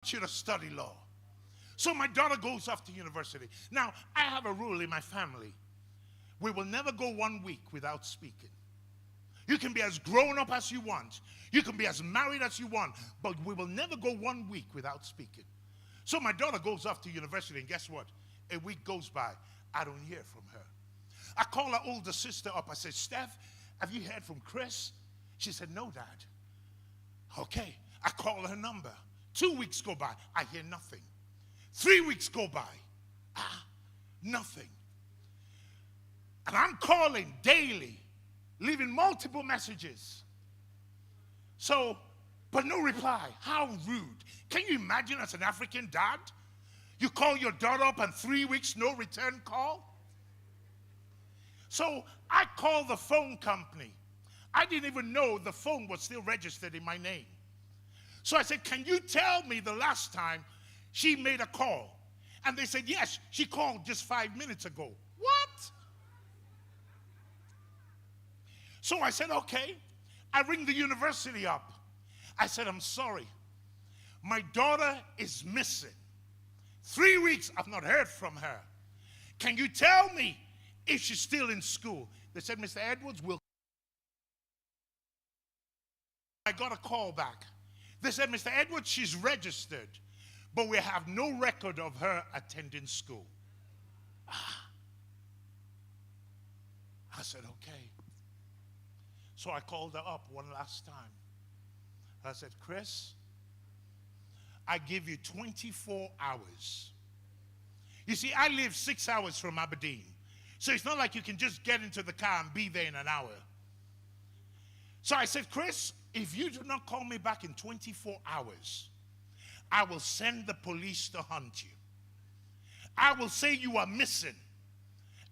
want you to study law. So my daughter goes off to university. Now, I have a rule in my family. We will never go 1 week without speaking. You can be as grown up as you want. You can be as married as you want. But we will never go 1 week without speaking. So my daughter goes off to university, and guess what? A week goes by. I don't hear from her. I call her older sister up. I said, Steph, have you heard from Chris? She said, no, Dad. Okay. I call her number. 2 weeks go by. I hear nothing. 3 weeks go by. Nothing. And I'm calling daily, leaving multiple messages. So, but no reply. How rude. Can you imagine as an African dad? You call your daughter up and 3 weeks, no return call? So I called the phone company. I didn't even know the phone was still registered in my name. So I said, can you tell me the last time she made a call? And they said, yes, she called just 5 minutes ago. What? So I said, okay. I ring the university up. I said, I'm sorry. My daughter is missing. 3 weeks, I've not heard from her. Can you tell me if she's still in school? They said, Mr. Edwards, I got a call back. They said, Mr. Edwards, she's registered, but we have no record of her attending school. I said, okay. So I called her up one last time. I said, Chris, I give you 24 hours. You see, I live 6 hours from Aberdeen. So it's not like you can just get into the car and be there in an hour. So I said, Chris, if you do not call me back in 24 hours, I will send the police to hunt you. I will say you are missing,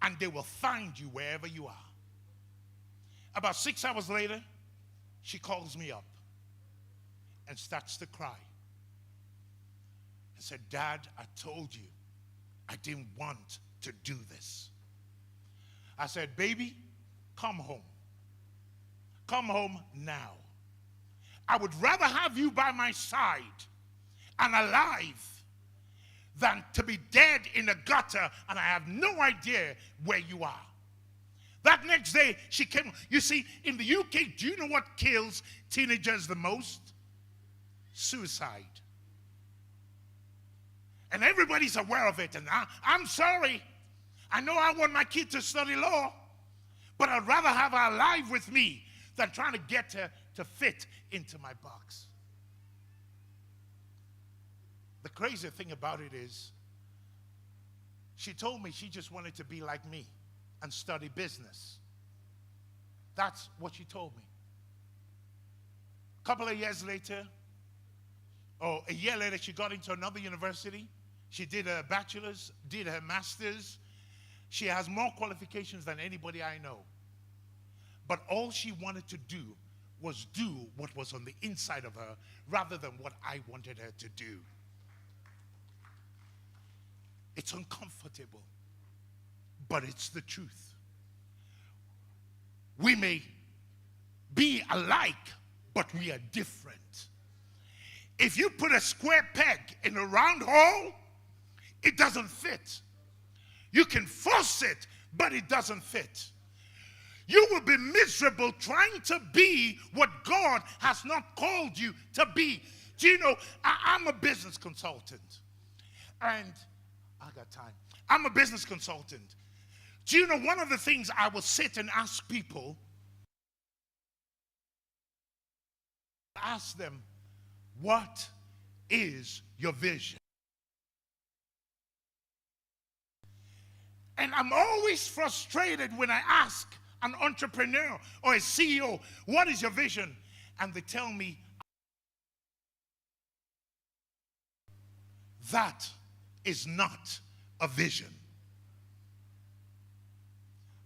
and they will find you wherever you are. About 6 hours later, she calls me up and starts to cry. I said, Dad, I told you I didn't want to do this. I said, baby, come home. Come home now. I would rather have you by my side and alive than to be dead in a gutter and I have no idea where you are. That next day, she came. You see, in the UK, do you know what kills teenagers the most? Suicide. And everybody's aware of it. And I'm sorry. I know I want my kid to study law, but I'd rather have her alive with me than trying to get her to fit into my box. The crazy thing about it is, she told me she just wanted to be like me and study business. That's what she told me. A couple of years later, or a year later, she got into another university. She did her bachelor's, did her master's. She has more qualifications than anybody I know. But all she wanted to do was do what was on the inside of her rather than what I wanted her to do. It's uncomfortable, but it's the truth. We may be alike, but we are different. If you put a square peg in a round hole, it doesn't fit. You can force it, but it doesn't fit. You will be miserable trying to be what God has not called you to be. Do you know, I'm a business consultant. And I got time. I'm a business consultant. Do you know, one of the things I will sit and ask people, ask them, what is your vision? And I'm always frustrated when I ask an entrepreneur or a CEO, what is your vision? And they tell me, that is not a vision.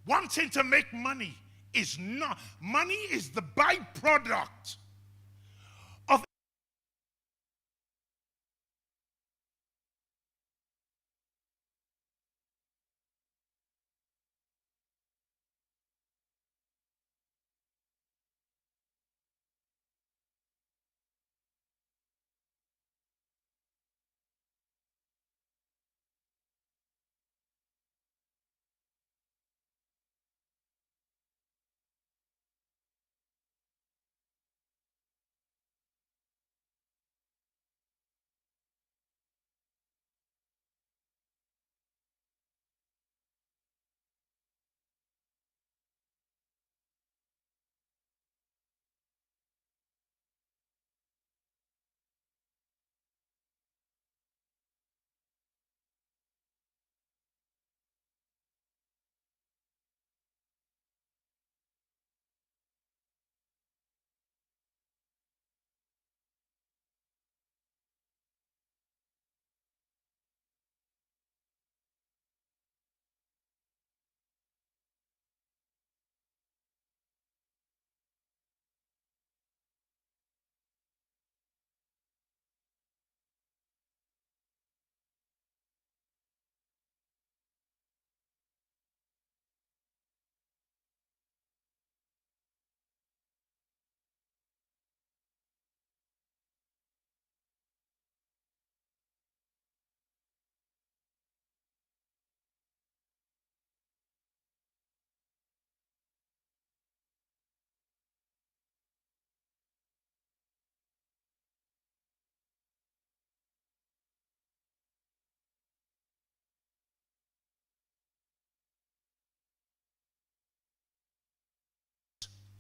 Wanting to make money is not. Money is the byproduct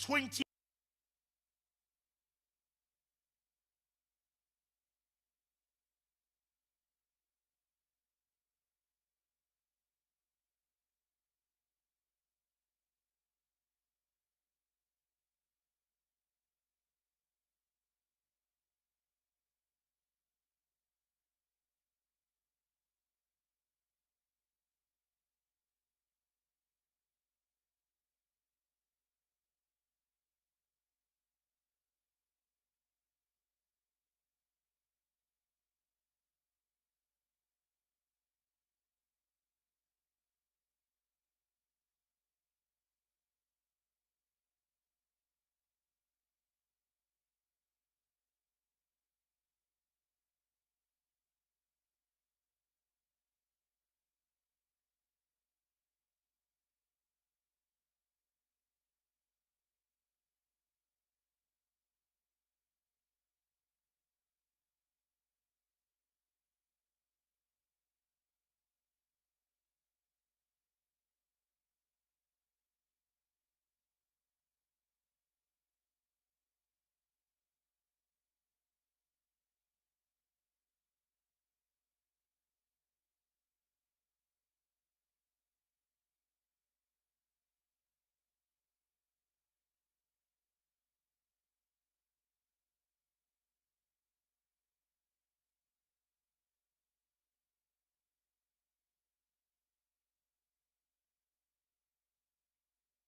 20